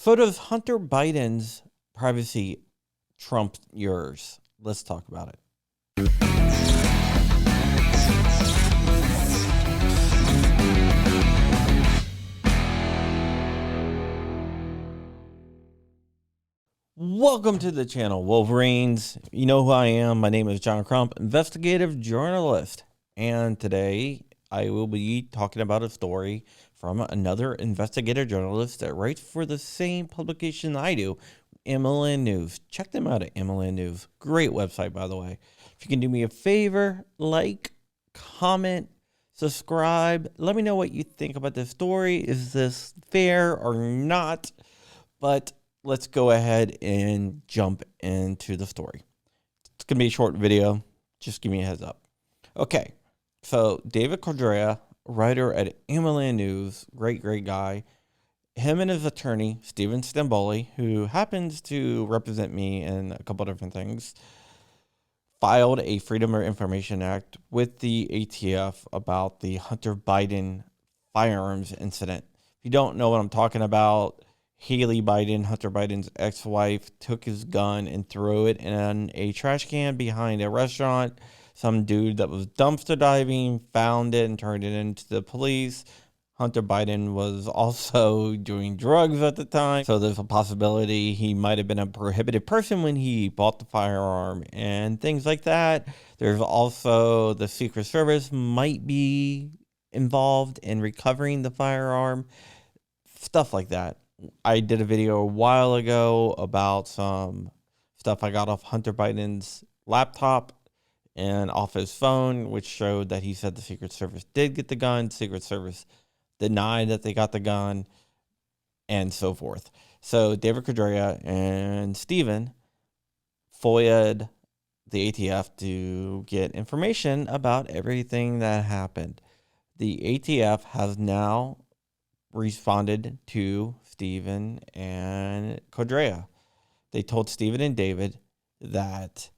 So does Hunter Biden's privacy trump yours? Let's talk about it. Welcome to the channel, Wolverines. You know who I am. My name is John Crump, investigative journalist. And today I will be talking about a story from another investigative journalist that writes for the same publication I do, MLN News. Check them out at MLN News. Great website, by the way. If you can do me a favor, like, comment, subscribe. Let me know what you think about this story. Is this fair or not? But let's go ahead and jump into the story. It's going to be a short video. Just give me a heads up. Okay, so David Cordrea, writer at MLN News, great guy. Him and his attorney, Stephen Stamboli, who happens to represent me in a couple different things, filed a Freedom of Information Act with the ATF about the Hunter Biden firearms incident. If you don't know what I'm talking about, Haley Biden, Hunter Biden's ex-wife, took his gun and threw it in a trash can behind a restaurant. Some dude that was dumpster diving found it and turned it into the police. Hunter Biden was also doing drugs at the time, so there's a possibility he might have been a prohibited person when he bought the firearm and things like that. There's also the Secret Service might be involved in recovering the firearm, stuff like that. I did a video a while ago about some stuff I got off Hunter Biden's laptop and off his phone, which showed that he said the Secret Service did get the gun. Secret Service denied that they got the gun, and so forth. So David Cordrea and Stephen FOIA'd the ATF to get information about everything that happened. The ATF has now responded to Stephen and Cordrea. They told Stephen and David that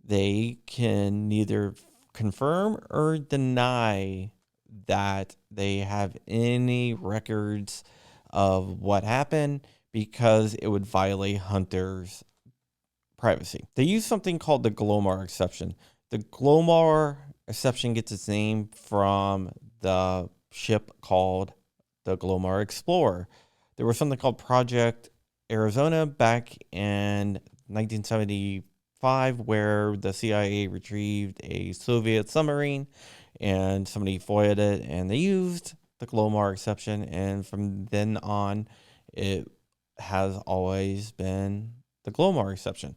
they can neither confirm or deny that they have any records of what happened because it would violate Hunter's privacy. They use something called the Glomar exception. The Glomar exception gets its name from the ship called the Glomar Explorer. There was something called Project Arizona back in 1975 where the CIA retrieved a Soviet submarine and somebody FOIA'd it and they used the Glomar exception, and from then on it has always been the Glomar exception.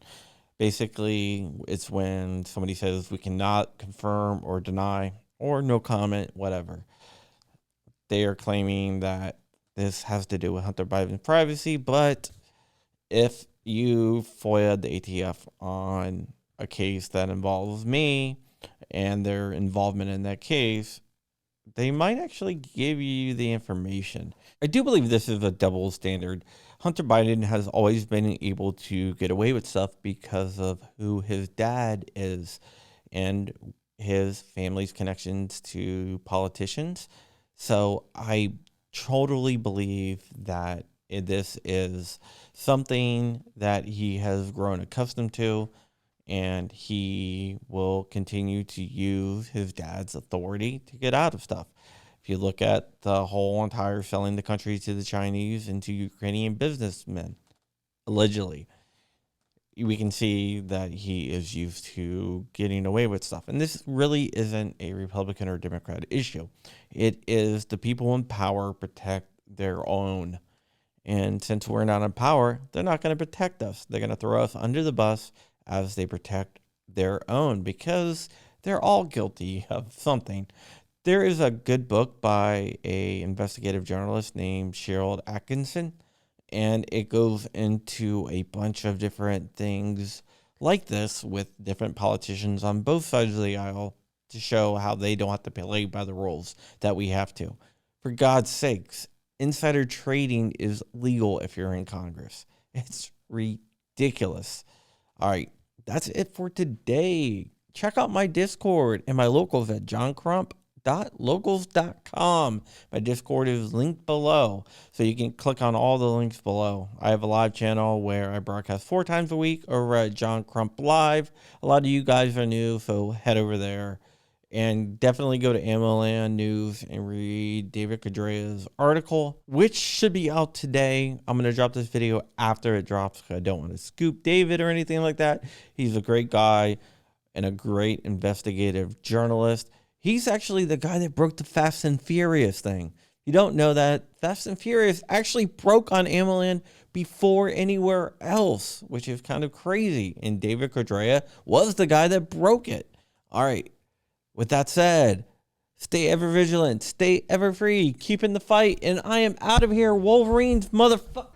Basically, it's when somebody says we cannot confirm or deny or no comment, whatever. They are claiming that this has to do with Hunter Biden's privacy, but if you FOIA the ATF on a case that involves me and their involvement in that case, they might actually give you the information. I do believe this is a double standard. Hunter Biden has always been able to get away with stuff because of who his dad is and his family's connections to politicians. So I totally believe that this is something that he has grown accustomed to, and he will continue to use his dad's authority to get out of stuff. If you look at the whole entire selling the country to the Chinese and to Ukrainian businessmen, allegedly, we can see that he is used to getting away with stuff. And this really isn't a Republican or Democrat issue. It is the people in power protect their own. And since we're not in power, they're not going to protect us. They're going to throw us under the bus as they protect their own because they're all guilty of something. There is a good book by an investigative journalist named Cheryl Atkinson, and it goes into a bunch of different things like this with different politicians on both sides of the aisle to show how they don't have to play by the rules that we have to. For God's sakes, insider trading is legal if you're in Congress. It's ridiculous. All right, that's it for today. Check out my Discord and my locals at www.locals.com. My Discord is linked below, so you can click on all the links below. I have a live channel where I broadcast 4 times a week over at John Crump Live. A lot of you guys are new, so head over there. And definitely go to AmmoLand News and read David Cadrea's article, which should be out today. I'm going to drop this video after it drops because I don't want to scoop David or anything like that. He's a great guy and a great investigative journalist. He's actually the guy that broke the Fast and Furious thing. You don't know that Fast and Furious actually broke on AmmoLand before anywhere else, which is kind of crazy. And David Cadrea was the guy that broke it. All right. With that said, stay ever vigilant, stay ever free, keep in the fight, and I am out of here, Wolverines, motherfucker.